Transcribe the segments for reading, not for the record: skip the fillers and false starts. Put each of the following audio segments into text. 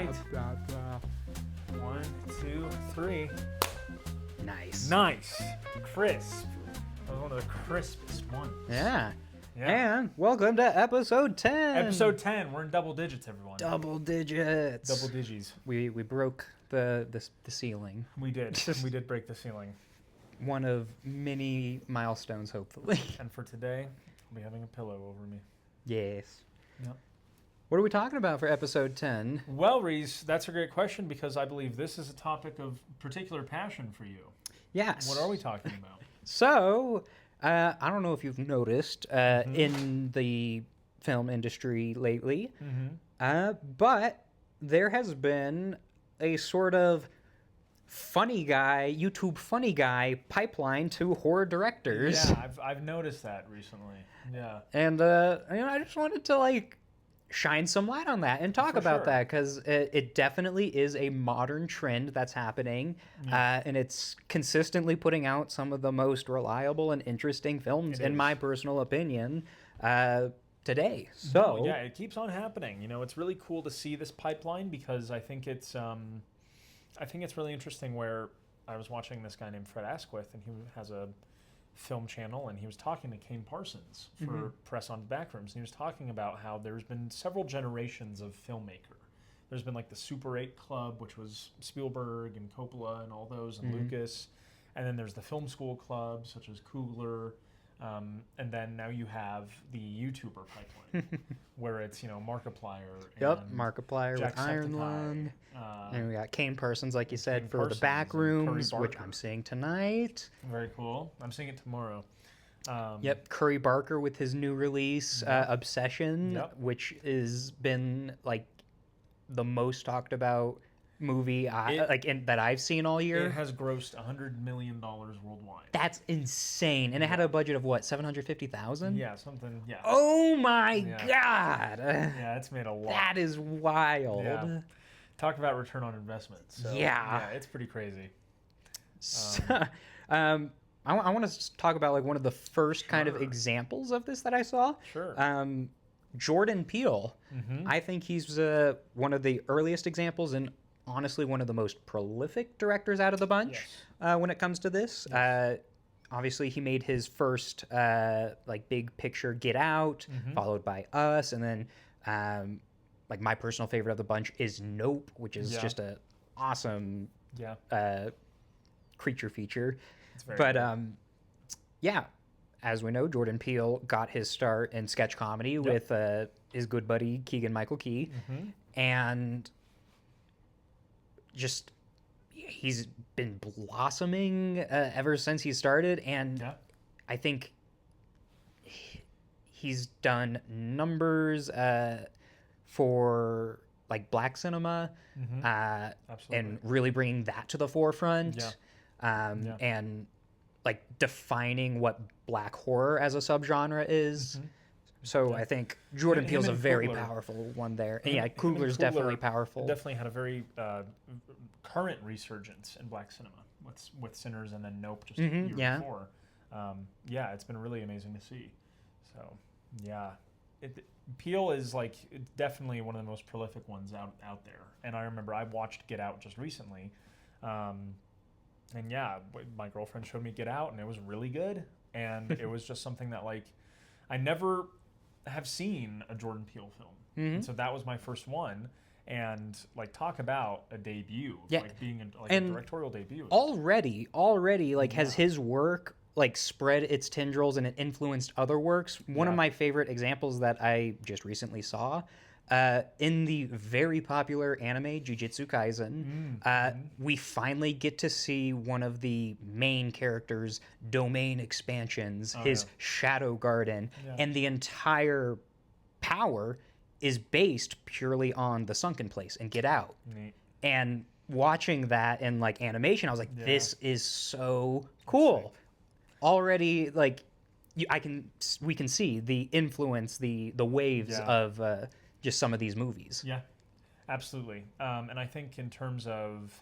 right. 1, 2, 3. Nice. Nice. Crisp. That was one of the crispest ones. Yeah. Yeah. And welcome to episode 10. Episode 10. We're in double digits, everyone. Double digits. Double digis. We broke the ceiling. We did. We did break the ceiling. One of many milestones, hopefully. And for today, I'll be having a pillow over me. Yes. Yep. What are we talking about for episode 10? Well, Reese, that's a great question because I believe this is a topic of particular passion for you. Yes. What are we talking about? So, I don't know if you've noticed in the film industry lately, but there has been a sort of YouTube funny guy pipeline to horror directors. Yeah, I've noticed that recently. Yeah. And I just wanted to shine some light on that and talk about that because it definitely is a modern trend that's happening, and it's consistently putting out some of the most reliable and interesting films, in my personal opinion, today. So yeah, it keeps on happening. You know, it's really cool to see this pipeline because I think it's really interesting. Where I was watching this guy named Fred Asquith, and he has a film channel, and he was talking to Kane Parsons for Press on Backrooms, and he was talking about how there's been several generations of filmmaker. There's been like the Super 8 Club, which was Spielberg and Coppola and all those, and Lucas, and then there's the Film School Club, such as Coogler, and then now you have the YouTuber pipeline, where it's Markiplier. Yep, Markiplier with Iron Lung. And we got Kane Parsons, like you said, for the Backrooms, which I'm seeing tonight. Very cool. I'm seeing it tomorrow. Yep, Curry Barker with his new release, Obsession, which has been like the most talked about movie that I've seen all year. It has grossed $100 million worldwide. That's insane. And it had a budget of what, $750,000? Yeah, something. Yeah. Oh my god. Yeah, it's made a lot. That is wild. Yeah. Talk about return on investment. So, yeah, it's pretty crazy. I want to talk about one of the first kind of examples of this that I saw. Sure. Jordan Peele. I think he's one of the earliest examples and honestly one of the most prolific directors out of the bunch when it comes to this. Yes. Obviously, he made his first big picture Get Out, followed by Us, and then my personal favorite of the bunch is Nope, which is just an awesome creature feature. But as we know, Jordan Peele got his start in sketch comedy with his good buddy Keegan-Michael Key, and he's been blossoming ever since he started, and I think he's done numbers for black cinema, and really bringing that to the forefront, and defining what black horror as a subgenre is. So I think Jordan Peele's a very powerful one there. And Coogler's definitely powerful. Definitely had a very current resurgence in black cinema with Sinners and then Nope just a year before. It's been really amazing to see. So, Peele is definitely one of the most prolific ones out there. And I remember I watched Get Out just recently. And my girlfriend showed me Get Out, and it was really good. And it was just something that I never have seen a Jordan Peele film, and so that was my first one. And talk about a debut, being a directorial debut. Already, has his work spread its tendrils and it influenced other works. One of my favorite examples that I just recently saw. In the very popular anime Jujutsu Kaisen, we finally get to see one of the main characters' domain expansions, his Shadow Garden, and the entire power is based purely on the Sunken Place and Get Out. Neat. And watching that in animation, I was like, this is so cool. Already, we can see the influence, the waves of just some of these movies. Yeah, absolutely. And I think in terms of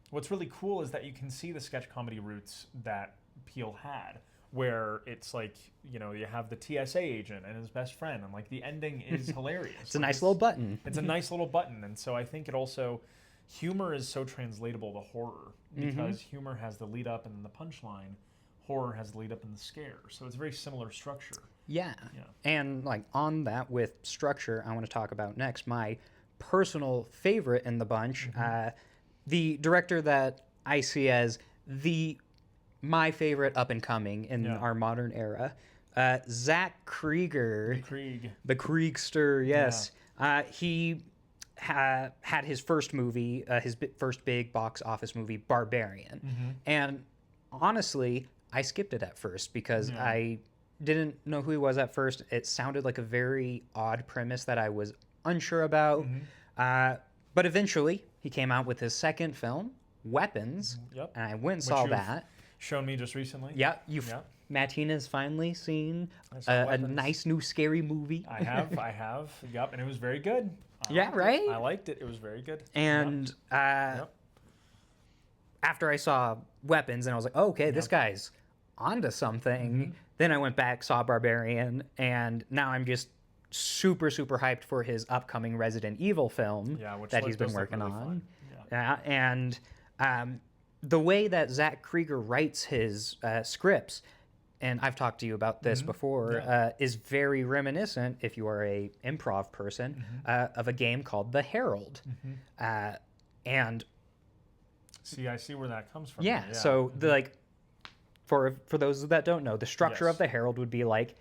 what's really cool is that you can see the sketch comedy roots that Peele had, where it's like, you know, you have the TSA agent and his best friend, and like the ending is hilarious. It's a nice little button. It's a nice little button, and so I think it also, humor is so translatable to horror because humor has the lead up and then the punchline. Horror has the lead up and the scare, so it's a very similar structure. Yeah. And like on that with structure, I want to talk about next my personal favorite in the bunch, the director that I see as my favorite up and coming in our modern era, Zach Krieger, the Kriegster. Yes, he had his first movie, his first big box office movie, Barbarian, and honestly, I skipped it at first because I didn't know who he was at first. It sounded like a very odd premise that I was unsure about. But eventually, he came out with his second film, Weapons, and I went and saw that. Shown me just recently. Matteen has finally seen a nice new scary movie. I have. Yep, and it was very good. Right? I liked it. It was very good. And after I saw Weapons, and I was like, oh, okay, this guy's onto something. Then I went back, saw Barbarian, and now I'm just super, super hyped for his upcoming Resident Evil film that he's been working on. And the way that Zach Krieger writes his scripts, and I've talked to you about this before, is very reminiscent, if you are a improv person, of a game called The Herald. And I see where that comes from. So for those that don't know, the structure of The Herald would be like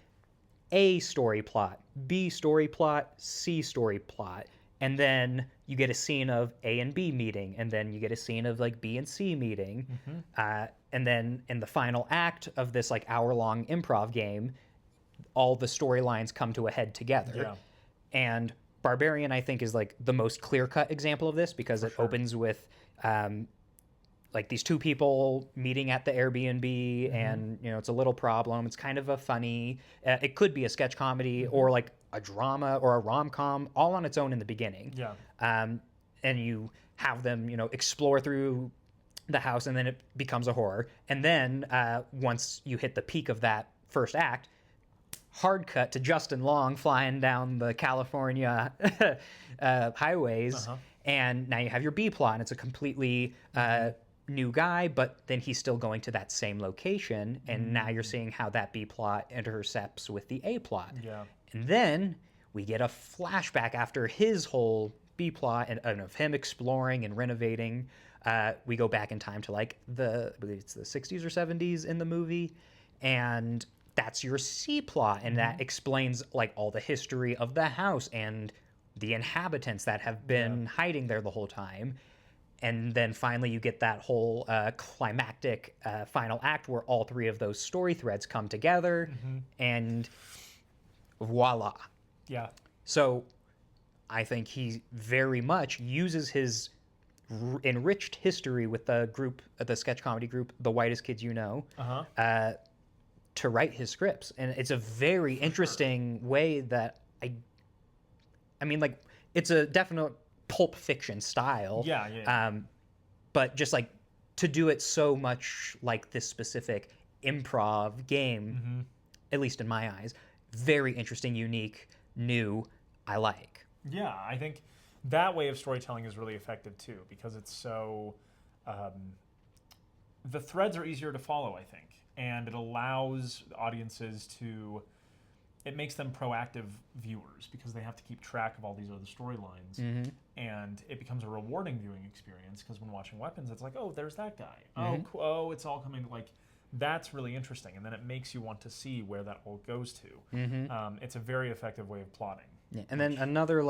A story plot, B story plot, C story plot, and then you get a scene of A and B meeting, and then you get a scene of like B and C meeting, and then in the final act of this like hour-long improv game, all the storylines come to a head together. And Barbarian, I think, is like the most clear-cut example of this because it opens with like these two people meeting at the Airbnb, and you know it's a little problem. It's kind of a funny. It could be a sketch comedy or like a drama or a rom-com, all on its own in the beginning. And you have them, you know, explore through the house, and then it becomes a horror. And then once you hit the peak of that first act, hard cut to Justin Long flying down the California highways, and now you have your B plot, and it's a completely new guy, but then he's still going to that same location, and now you're seeing how that B plot intercepts with the A plot. And then we get a flashback after his whole B plot and of him exploring and renovating. We go back in time to like I believe it's the 60s or 70s in the movie, and that's your C plot, and that explains like all the history of the house and the inhabitants that have been hiding there the whole time. And then finally you get that whole climactic final act where all three of those story threads come together, and voila. So I think he very much uses his enriched history with the group, the sketch comedy group, The Whitest Kids You Know, to write his scripts. And it's a very interesting way that I mean, like, it's a definite Pulp Fiction style. But just like to do it so much like this specific improv game, at least in my eyes, very interesting, unique, new. I like. Yeah, I think that way of storytelling is really effective too, because it's so the threads are easier to follow, I think, and it allows audiences to. It makes them proactive viewers because they have to keep track of all these other storylines, and it becomes a rewarding viewing experience because when watching Weapons, it's like, oh, there's that guy. Oh, it's all coming like. That's really interesting, and then it makes you want to see where that all goes to. It's a very effective way of plotting. And then another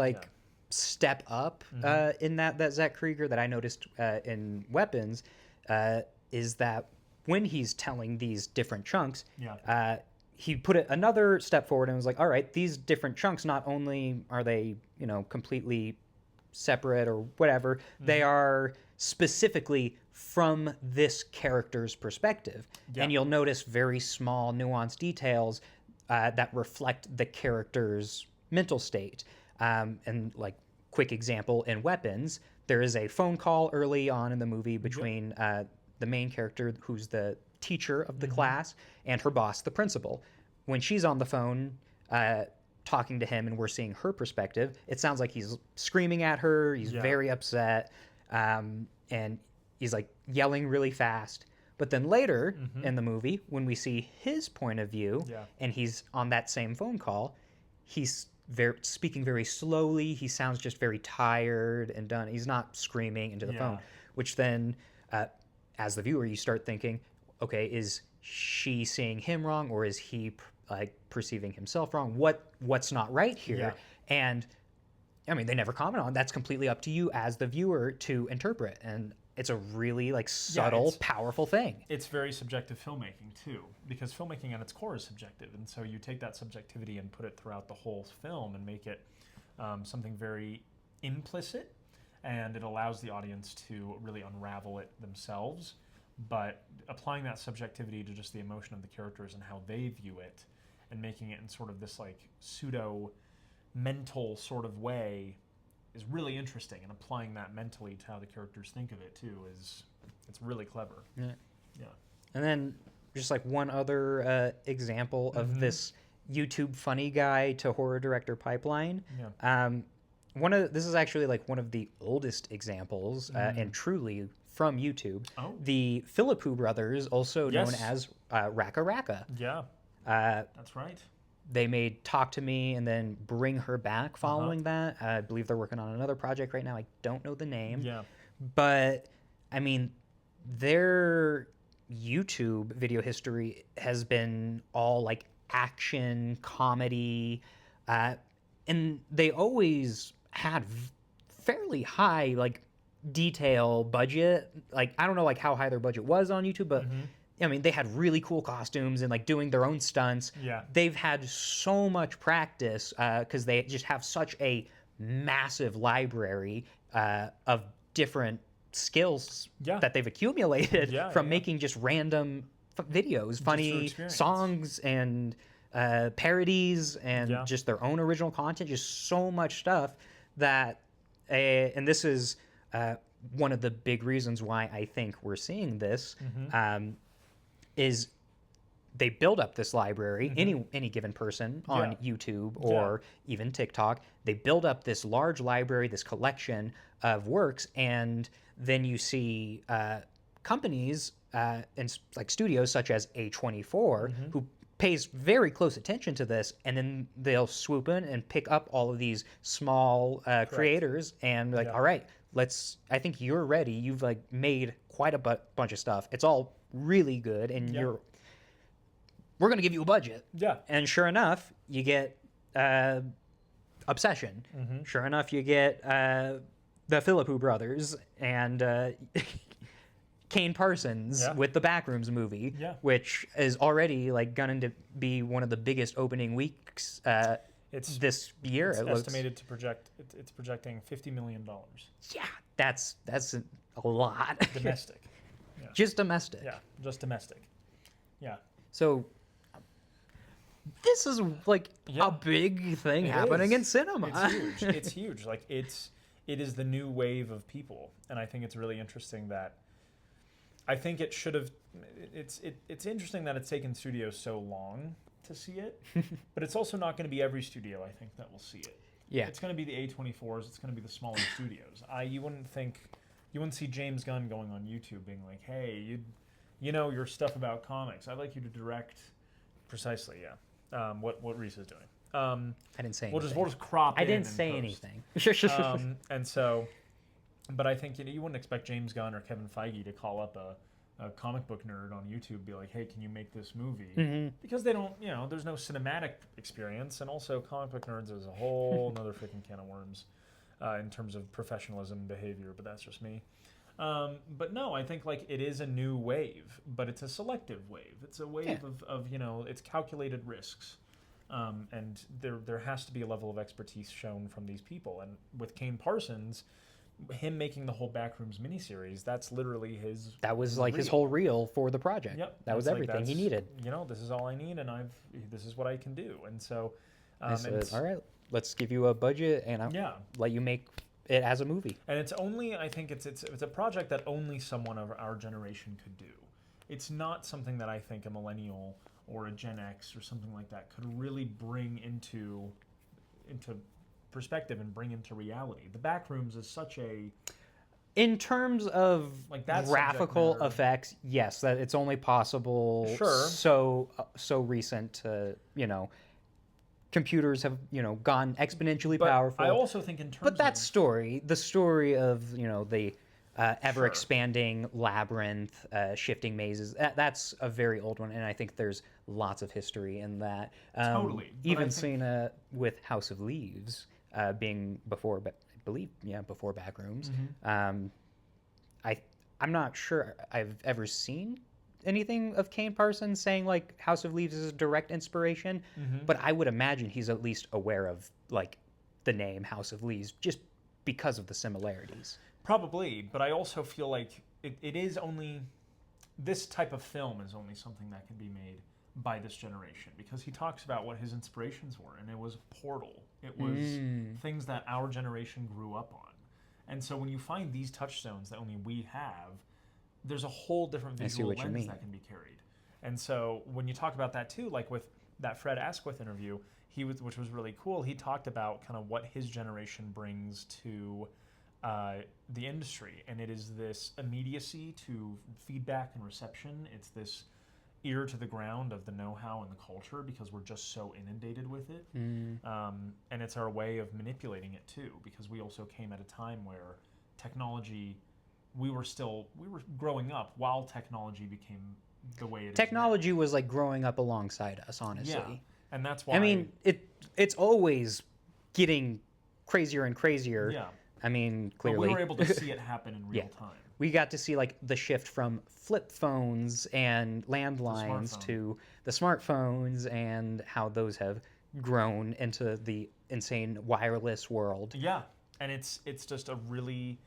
step up in that Zach Krieger that I noticed in Weapons is that when he's telling these different chunks, he put it another step forward and was like, all right, these different chunks, not only are they, you know, completely separate or whatever, they are specifically from this character's perspective. And you'll notice very small nuanced details that reflect the character's mental state. And like quick example in Weapons, there is a phone call early on in the movie between the main character, who's the teacher of the class, and her boss, the principal. When she's on the phone talking to him and we're seeing her perspective, it sounds like he's screaming at her. He's very upset, and he's like yelling really fast. But then later in the movie, when we see his point of view and he's on that same phone call, he's speaking very slowly. He sounds just very tired and done. He's not screaming into the phone, which then, as the viewer, you start thinking, okay, is she seeing him wrong, or is he like perceiving himself wrong? What's not right here? Yeah. And I mean, they never comment on it. That's completely up to you as the viewer to interpret. And it's a really like subtle, powerful thing. It's very subjective filmmaking too, because filmmaking at its core is subjective, and so you take that subjectivity and put it throughout the whole film and make it something very implicit, and it allows the audience to really unravel it themselves. But applying that subjectivity to just the emotion of the characters and how they view it, and making it in sort of this like pseudo mental sort of way, is really interesting, and applying that mentally to how the characters think of it too it's really clever. Yeah. And then just like one other example of this YouTube funny guy to horror director pipeline. This is actually like one of the oldest examples and truly from YouTube. The Philippou brothers, also known as Raka Raka. That's right. They made Talk to Me and then Bring Her Back following that. I believe they're working on another project right now. I don't know the name. But, I mean, their YouTube video history has been all, like, action, comedy, and they always had fairly high, like, detail budget. Like, I don't know, like, how high their budget was on YouTube, but... I mean, they had really cool costumes and like doing their own stunts. They've had so much practice because they just have such a massive library of different skills that they've accumulated from making just random videos, funny songs and parodies and just their own original content. Just so much stuff that, and this is one of the big reasons why I think we're seeing this. Is they build up this library, any given person on YouTube or even TikTok, they build up this large library, this collection of works, and then you see companies and like studios such as A24 who pays very close attention to this, and then they'll swoop in and pick up all of these small creators and be like, all right, I think you're ready. You've like made quite a bunch of stuff. It's all really good, and we're gonna give you a budget. And sure enough, you get Obsession. Sure enough, you get the Philippou brothers and Kane Parsons with the Backrooms movie, which is already like going to be one of the biggest opening weeks this year. It's estimated to project. It's projecting $50 million. Yeah, that's a lot. Domestic. Just domestic. Just domestic. So this is like a big thing happening in cinema. It's huge. It's huge. Like it is the new wave of people, and I think it's really interesting that. I think it should have. It's interesting that it's taken studios so long to see it, but it's also not going to be every studio, I think, that will see it. It's going to be the A24s. It's going to be the smaller studios. You wouldn't see James Gunn going on YouTube being like, hey, you know your stuff about comics. I'd like you to direct precisely, what Reese is doing. I didn't say anything. We'll just crop I in didn't and say post. anything. And so, but I think you wouldn't expect James Gunn or Kevin Feige to call up a comic book nerd on YouTube and be like, hey, can you make this movie? Because they don't, there's no cinematic experience, and also comic book nerds is a whole another freaking can of worms. In terms of professionalism and behavior, but that's just me. But no, I think like it is a new wave, but it's a selective wave. It's a wave of it's calculated risks, and there has to be a level of expertise shown from these people. And with Kane Parsons, him making the whole Backrooms miniseries, that's literally his. That was like his whole reel for the project. That was everything he needed. This is all I need, and this is what I can do. And so, all right. Let's give you a budget and I'll let you make it as a movie. And it's only, I think it's a project that only someone of our generation could do. it's not something that I think a millennial or a Gen X or something like that could really bring into perspective and bring into reality. The Backrooms is such a... In terms of Like, that graphical subject matter. effects, yes, that it's only possible Sure. so recent to, computers have, gone exponentially But powerful. I also think in terms But that of... story, the story of, the ever expanding labyrinth, shifting mazes, that's a very old one, and I think there's lots of history in that. Totally. But Even I think... seen with House of Leaves being before, but I believe, before Backrooms. I'm not sure I've ever seen anything of Kane Parsons saying like House of Leaves is a direct inspiration, but I would imagine he's at least aware of like the name House of Leaves just because of the similarities. Probably, but I also feel like it is only... This type of film is only something that can be made by this generation, because he talks about what his inspirations were, and it was Portal. It was things that our generation grew up on. And so when you find these touchstones that only we have, there's a whole different visual lens that can be carried. And so when you talk about that too, like with that Fred Asquith interview, which was really cool, he talked about kind of what his generation brings to the industry. And it is this immediacy to feedback and reception. It's this ear to the ground of the know-how and the culture, because we're just so inundated with it. And it's our way of manipulating it too, because we also came at a time where technology, we were growing up while technology became the way it is. Technology was like growing up alongside us, honestly. Yeah, and that's why... I mean, it's always getting crazier and crazier. Yeah. I mean, clearly. But we were able to see it happen in real time. We got to see like the shift from flip phones and landlines to the smartphones, and how those have grown into the insane wireless world. Yeah, and it's just a really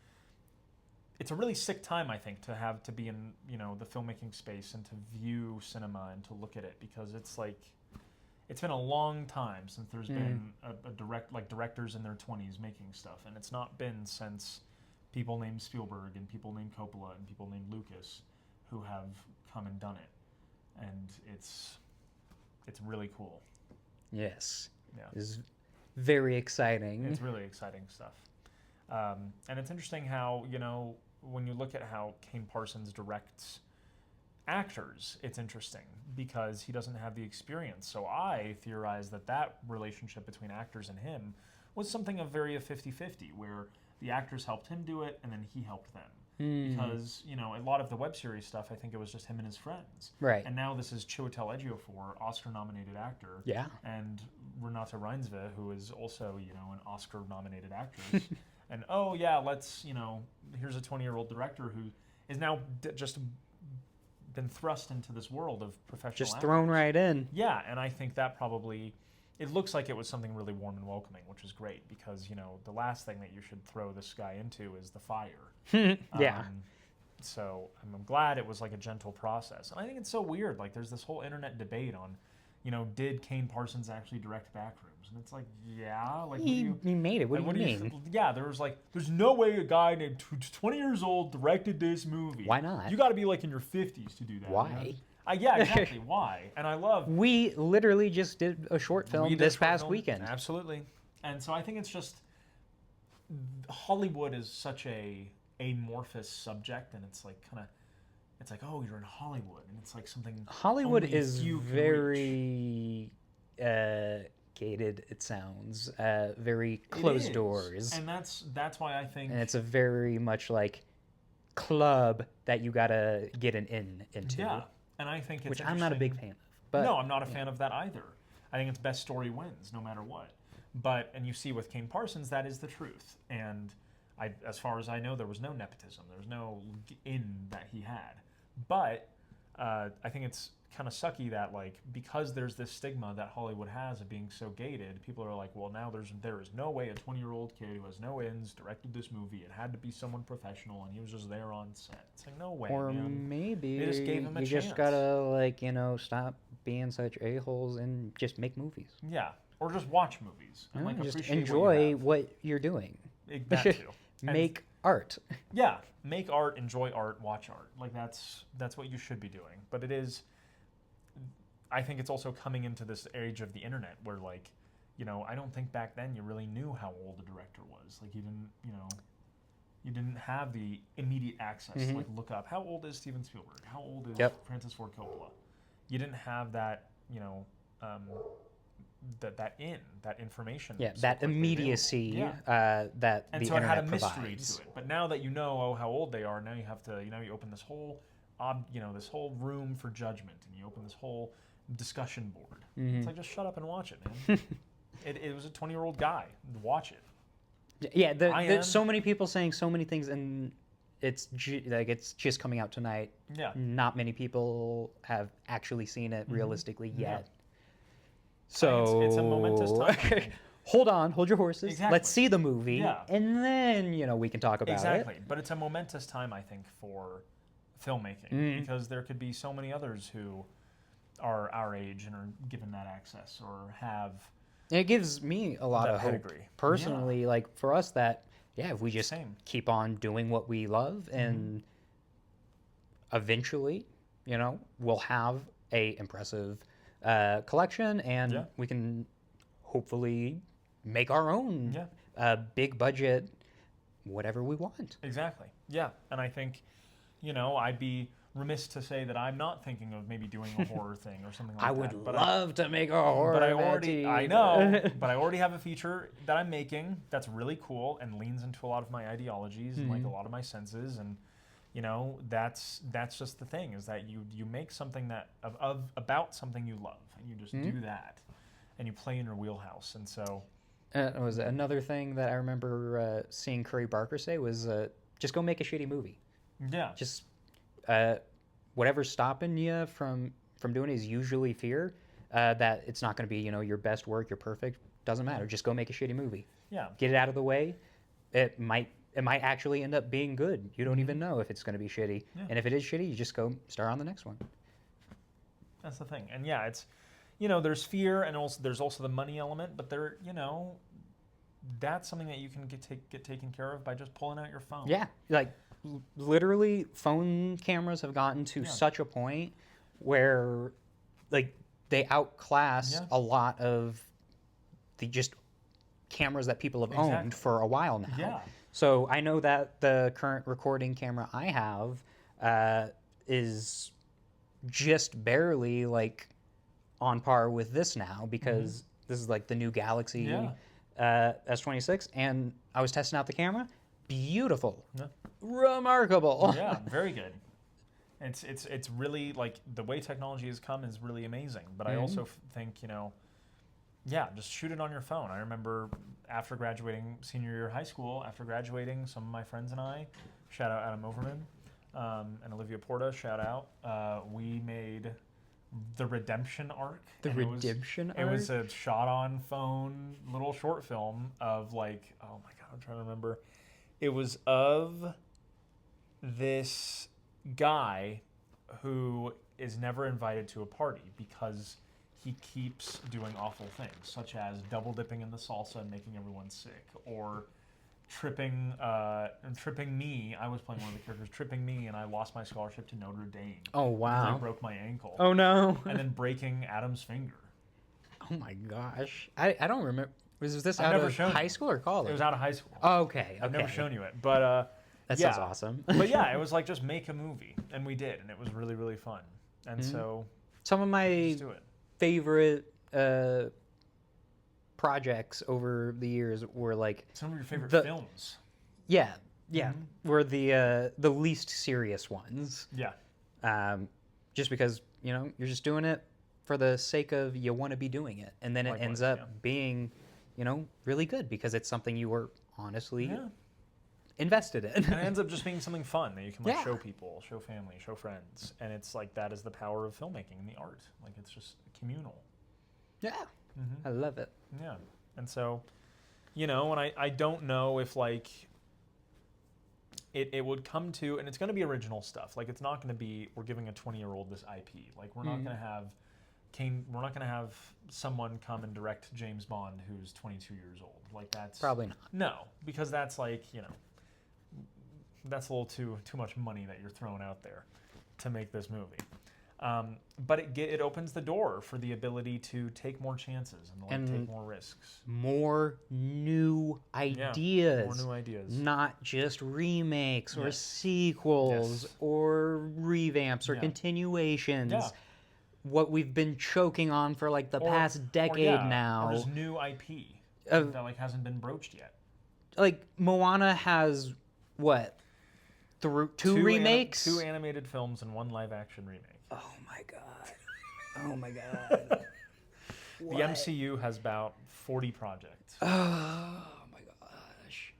sick time, I think, to be in the filmmaking space and to view cinema and to look at it, because it's like it's been a long time since there's been a directors in their 20s making stuff, and it's not been since people named Spielberg and people named Coppola and people named Lucas who have come and done it, and it's really cool. Yes. Yeah. It's very exciting. It's really exciting stuff. And it's interesting how, when you look at how Kane Parsons directs actors, it's interesting because he doesn't have the experience. So I theorize that relationship between actors and him was something of very a 50-50, where the actors helped him do it and then he helped them. Because, a lot of the web series stuff, I think it was just him and his friends. Right. And now this is Chiwetel Ejiofor, Oscar-nominated actor. Yeah. And Renate Reinsve, who is also, an Oscar-nominated actress. And, here's a 20-year-old director who is now just been thrust into this world of professional actors. Thrown right in. Yeah, and I think that probably... It looks like it was something really warm and welcoming, which is great, because, the last thing that you should throw this guy into is the fire. Yeah. So I'm glad it was like a gentle process. And I think it's so weird. Like, there's this whole internet debate on, did Kane Parsons actually direct Backrooms? And it's like, yeah. Like, he made it. What do you mean? Yeah, there's no way a guy named 20 years old directed this movie. Why not? You got to be like in your 50s to do that. Why? Yeah, exactly. Why? And I love... We literally just did a short film this past weekend. Absolutely. And so I think it's just... Hollywood is such a amorphous subject, and it's like kind of... It's like, oh, you're in Hollywood, and it's like something... Hollywood is very gated, it sounds. Very closed doors. And that's why I think... And it's a very much like club that you gotta get an into. Yeah. And I think it's which I'm not a big fan of. But, no, I'm not a fan of that either. I think it's best story wins, no matter what. And you see with Kane Parsons, that is the truth. And as far as I know, there was no nepotism. There was no in that he had. But I think it's kind of sucky that, like, because there's this stigma that Hollywood has of being so gated, people are like, well, now there is no way a 20-year-old kid who has no ins directed this movie. It had to be someone professional, and he was just there on set. It's like, no way, or man. maybe they just gave him a you chance. Just gotta, stop being such a-holes and just make movies. Yeah, or just watch movies. And, just appreciate enjoy what you're doing. That too. Make art. Yeah, make art, enjoy art, watch art. Like that's what you should be doing. But it is, I think it's also coming into this age of the internet where like, you know, I don't think back then you really knew how old a director was. Like you didn't, you know, you didn't have the immediate access to like look up how old is Steven Spielberg, how old is Francis Ford Coppola. You didn't have that, you know, that information. Yeah, so that quickly immediacy available. Yeah. that And the so it internet had a mystery provides. to it. But now that you know how old they are, now you have to, you know, you open this whole, you know, this whole room for judgment, and you open this whole discussion board. It's like, just shut up and watch it, man. It was a 20-year-old guy. Watch it. Yeah, there's so many people saying so many things, and it's like it's just coming out tonight. Yeah. Not many people have actually seen it realistically yet. Yeah. So it's a momentous time. I think. Hold your horses. Exactly. Let's see the movie, Yeah. and then we can talk about Exactly. it. But it's a momentous time, I think, for filmmaking because there could be so many others who are our age and are given that access or have. It gives me a lot that of hope pedigree. personally, like for us that if we just Same. keep on doing what we love, and eventually, we'll have a impressive collection, and we can hopefully make our own big budget, whatever we want. Exactly. Yeah, and I think, I'd be remiss to say that I'm not thinking of maybe doing a horror thing or something like that. I would love to make a horror. But I know, but I already have a feature that I'm making that's really cool and leans into a lot of my ideologies and like a lot of my senses, and that's just the thing, is that you make something that about something you love, and you just do that, and you play in your wheelhouse, and so. Was another thing that I remember seeing Curry Barker say was just go make a shitty movie. Yeah. Just whatever's stopping you from doing it is usually fear that it's not going to be your best work, you're perfect. Doesn't matter. Just go make a shitty movie. Yeah. Get it out of the way. It might actually end up being good. You don't even know if it's going to be shitty. Yeah. And if it is shitty, you just go start on the next one. That's the thing. And yeah, it's there's fear, and also there's also the money element, but there that's something that you can get taken care of by just pulling out your phone. Yeah. Like literally phone cameras have gotten to such a point where like they outclass a lot of the just cameras that people have owned for a while now. Yeah. So I know that the current recording camera I have is just barely like on par with this now, because this is like the new Galaxy S26, and I was testing out the camera. Beautiful. Yeah. Remarkable. Yeah, very good. It's really like the way technology has come is really amazing. But I also think, just shoot it on your phone. I remember after graduating senior year of high school, some of my friends and I, shout out Adam Overman and Olivia Porta, shout out, we made the Redemption arc. The Redemption arc? It was a shot on phone little short film of like, oh my God, I'm trying to remember. It was of this guy who is never invited to a party because he keeps doing awful things, such as double dipping in the salsa and making everyone sick, or tripping me. I was playing one of the characters, tripping me, and I lost my scholarship to Notre Dame. Oh, wow. Because I broke my ankle. Oh, no. And then breaking Adam's finger. Oh, my gosh. I don't remember. Was this out of high school or college? It was out of high school. Oh, okay. I've never shown you it. But that sounds awesome. But yeah, it was like, just make a movie. And we did. And it was really, really fun. And so some of my favorite projects over the years were like some of your favorite films. Yeah, were the least serious ones. Yeah. Just because you're just doing it for the sake of you want to be doing it, and then it ends up being really good because it's something you were honestly invested in. And it ends up just being something fun that you can show people, show family, show friends, and it's like that is the power of filmmaking and the art. Like it's just communal. Yeah. I love it. Yeah. And so, and I don't know if like it would come to, and it's going to be original stuff. Like it's not going to be, we're giving a 20-year-old this IP. Like we're not going to have someone come and direct James Bond who's 22 years old. Like that's probably not. No, because that's like, that's a little too much money that you're throwing out there to make this movie. But it opens the door for the ability to take more chances and take more risks. More new ideas. More new ideas. Not just remakes or sequels or revamps or continuations. Yeah. What we've been choking on for like the past decade now. Or just new IP that like hasn't been broached yet. Like Moana has what? Two remakes? Two animated films and one live action remake. Oh my god. Oh my god. The MCU has about 40 projects. Oh my gosh.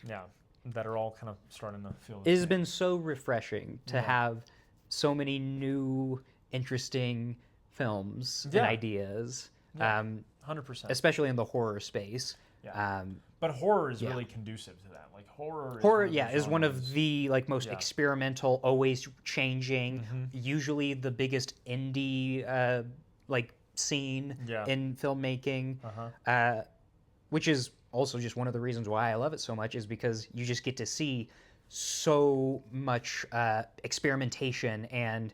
Yeah, that are all kind of starting to feel. It has been so refreshing to have so many new, interesting films and ideas. 100%. Especially in the horror space. Yeah. But horror is really conducive to that. Like horror is one of the like most experimental, always changing, usually the biggest indie like scene in filmmaking. Which is also just one of the reasons why I love it so much, is because you just get to see so much experimentation and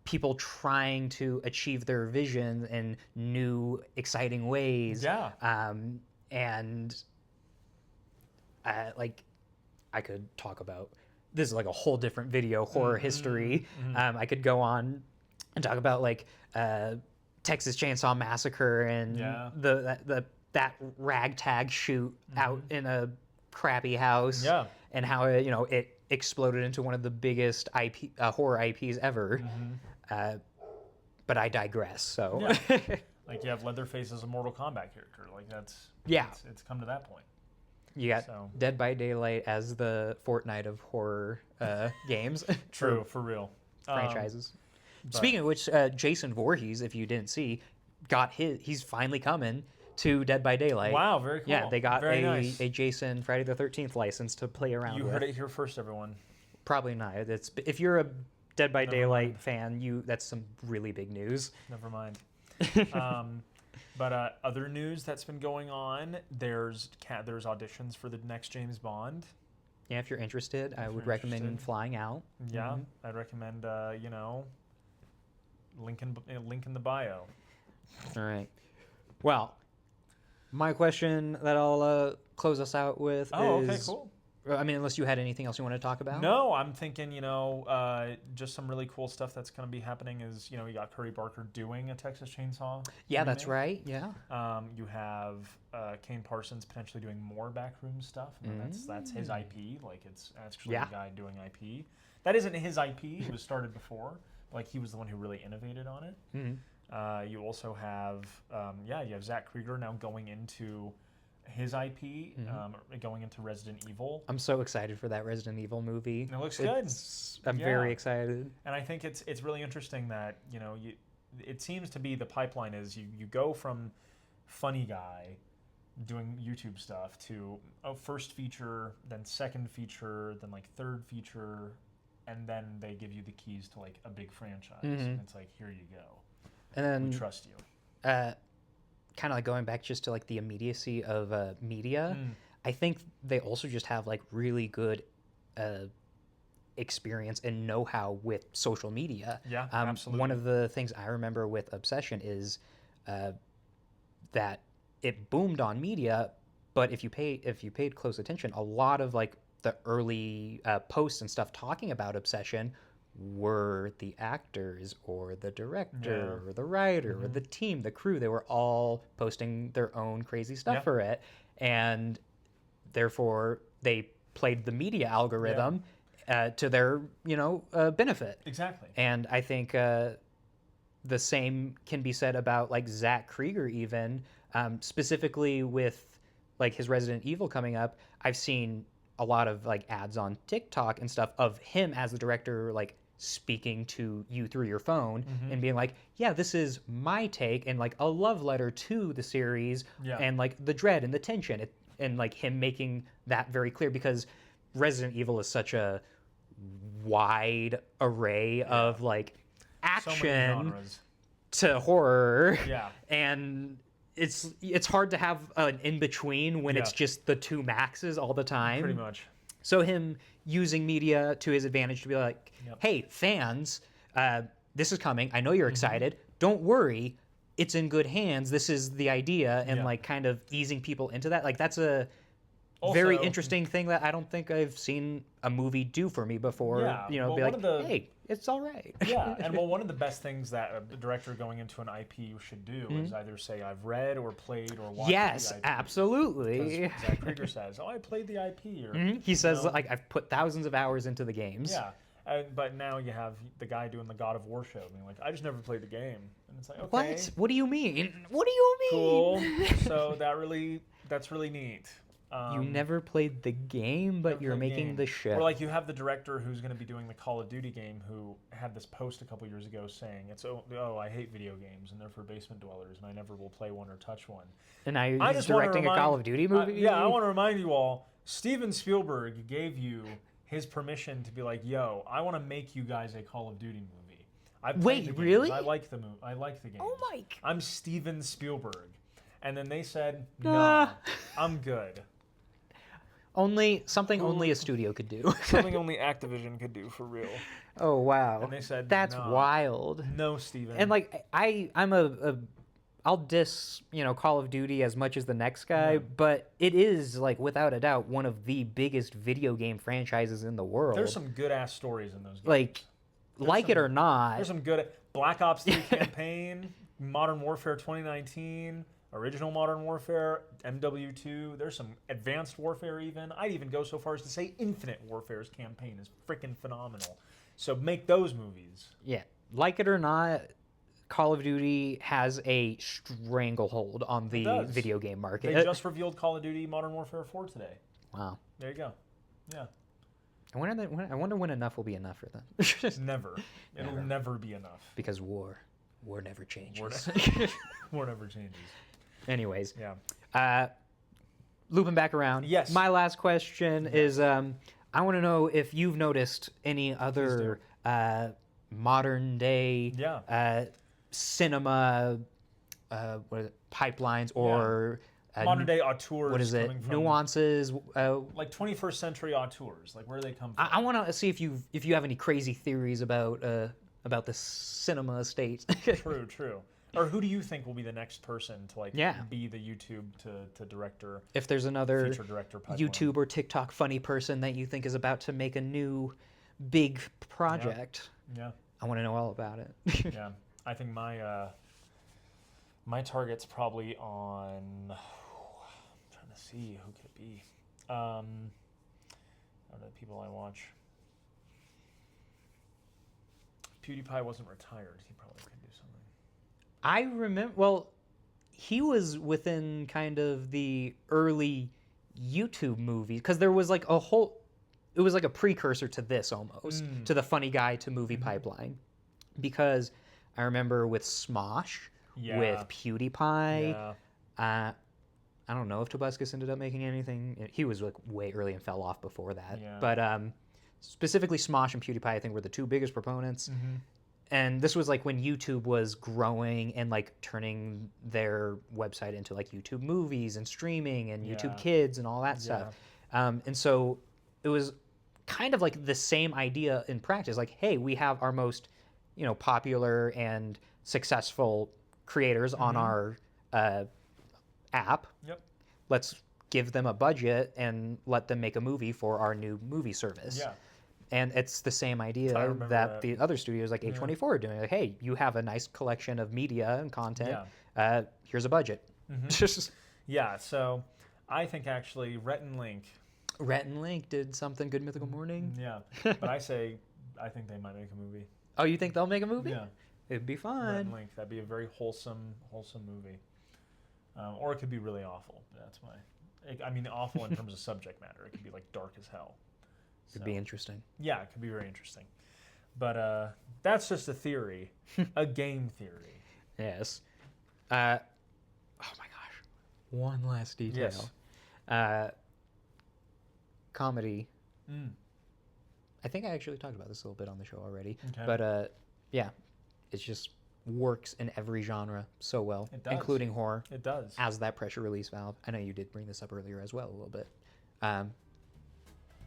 people trying to achieve their vision in new, exciting ways. Yeah. And like, I could talk about, this is like a whole different video, horror history. I could go on and talk about like Texas Chainsaw Massacre and that ragtag shoot out in a crappy house. Yeah. And how it exploded into one of the biggest horror IPs ever. But I digress. So like you have Leatherface as a Mortal Kombat character. Like that's it's come to that point. You got Dead by Daylight as the Fortnite of horror games. True, for real. Franchises. Speaking of which, Jason Voorhees, if you didn't see, he's finally coming to Dead by Daylight. Wow, very cool. Yeah, they got a Jason Friday the 13th license to play around with. You heard it here first, everyone. Probably not. If you're a Dead by Daylight fan, that's some really big news. Never mind. But other news that's been going on, there's auditions for the next James Bond. Yeah, if you're interested, I would recommend flying out. Yeah, I'd recommend, link in the bio. All right. Well, my question that I'll close us out with is... Oh, okay, cool. I mean, unless you had anything else you want to talk about? No, I'm thinking, just some really cool stuff that's going to be happening is, you got Curry Barker doing a Texas Chainsaw. Yeah, remake. That's right. Yeah. You have Kane Parsons potentially doing more backroom stuff. That's his IP. Like, it's actually the guy doing IP. That isn't his IP. It was started before. Like, he was the one who really innovated on it. You also have, you have Zach Krieger now going into his IP, going into Resident Evil. I'm so excited for that Resident Evil movie. It looks good. I'm very excited. And I think it's really interesting that, it seems to be the pipeline is you go from funny guy doing YouTube stuff to first feature, then second feature, then like third feature, and then they give you the keys to like a big franchise. And it's like, here you go. And then we trust you. Kind of like going back just to like the immediacy of media, I think they also just have like really good experience and know-how with social media. Yeah, absolutely. One of the things I remember with Obsession is that it boomed on media, but if you paid close attention, a lot of like the early posts and stuff talking about Obsession were the actors or the director or the writer or the team, the crew. They were all posting their own crazy stuff for it, and therefore they played the media algorithm to their benefit. Exactly. And I think the same can be said about like Zach Krieger even, specifically with like his Resident Evil coming up. I've seen a lot of like ads on TikTok and stuff of him as the director, like speaking to you through your phone and being like, yeah, this is my take, and like a love letter to the series and like the dread and the tension, and like him making that very clear, because Resident Evil is such a wide array of like action to horror, and it's hard to have an in between when it's just the two maxes all the time. Pretty much. So him using media to his advantage to be like, hey, fans, this is coming. I know you're excited. Don't worry. It's in good hands. This is the idea. And like kind of easing people into that. Like that's a very interesting thing that I don't think I've seen a movie do for me before. Yeah, You know, be like, hey, it's all right. Yeah, and one of the best things that a director going into an IP should do is either say, I've read or played or watched the IP. Absolutely. Zach Krieger says, I played the IP. Or, he says, like, I've put thousands of hours into the games. Yeah, but now you have the guy doing the God of War show being like, I just never played the game. And it's like, okay. What? What do you mean? What do you mean? Cool. So that's really neat. You never played the game, but you're making the show. Or like you have the director who's going to be doing the Call of Duty game who had this post a couple years ago saying, I hate video games and they're for basement dwellers and I never will play one or touch one. And he's directing a Call of Duty movie? I want to remind you all, Steven Spielberg gave you his permission to be like, yo, I want to make you guys a Call of Duty movie. Wait, really? I like the movie. I like the game. Oh my! I'm Steven Spielberg. And then they said, no, I'm good. Only a studio could do. Something only Activision could do for real. Oh wow! And they said that's wild. No, Steven. And like I'll diss Call of Duty as much as the next guy, but it is like without a doubt one of the biggest video game franchises in the world. There's some good ass stories in those games. Like it or not. There's some good Black Ops 3 campaign, Modern Warfare 2019. Original Modern Warfare, MW2, there's some Advanced Warfare even. I'd even go so far as to say Infinite Warfare's campaign is freaking phenomenal. So make those movies. Yeah. Like it or not, Call of Duty has a stranglehold on the video game market. They just revealed Call of Duty Modern Warfare 4 today. Wow. There you go. Yeah. I wonder when enough will be enough for them. Never. It'll never be enough. Because war never changes. War never changes. Anyways, yeah. Looping back around. Yes. My last question is, I want to know if you've noticed any other modern day cinema pipelines or modern day auteurs. What is it? Nuances. Like 21st century auteurs. Like where do they come from? I want to see if you have any crazy theories about the cinema estate. True. Or who do you think will be the next person to be the YouTube to director? If there's another feature director pipeline. YouTube or TikTok funny person that you think is about to make a new big project, I want to know all about it. Yeah, I think my target's probably on. I'm trying to see who could it be. I don't know the people I watch. PewDiePie wasn't retired. He probably could do something. I remember, well, he was within kind of the early YouTube movies, because there was like it was like a precursor to this almost, to the funny guy to movie pipeline. Because I remember with Smosh, with PewDiePie, I don't know if Tobuscus ended up making anything. He was like way early and fell off before that. Yeah. But specifically Smosh and PewDiePie, I think, were the two biggest proponents. And this was like when YouTube was growing and like turning their website into like YouTube movies and streaming and YouTube Kids and all that stuff. And so it was kind of like the same idea in practice. Like, hey, we have our most, popular and successful creators on our app. Yep. Let's give them a budget and let them make a movie for our new movie service. Yeah. And it's the same idea that the other studios like A24 are doing. Like, hey, you have a nice collection of media and content. Yeah. Here's a budget. Yeah, so I think actually Rhett and Link did something Good Mythical Morning. Yeah, but I think they might make a movie. Oh, you think they'll make a movie? Yeah. It'd be fun. Rhett and Link, that'd be a very wholesome movie. Or it could be really awful. That's awful in terms of subject matter. It could be like dark as hell. Could be interesting. Yeah, it could be very interesting. But that's just a theory, a game theory. Yes. Oh my gosh. One last detail. Yes. Comedy. I think I actually talked about this a little bit on the show already. Okay. But yeah, it just works in every genre so well, including horror. It does. As that pressure release valve. I know you did bring this up earlier as well a little bit.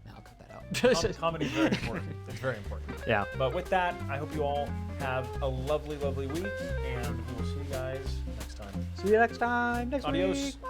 No, I'll cut that out. Comedy is very important. It's very important. Yeah. But with that, I hope you all have a lovely, lovely week, and we will see you guys next time. See you next time. Next Adios. week. Bye.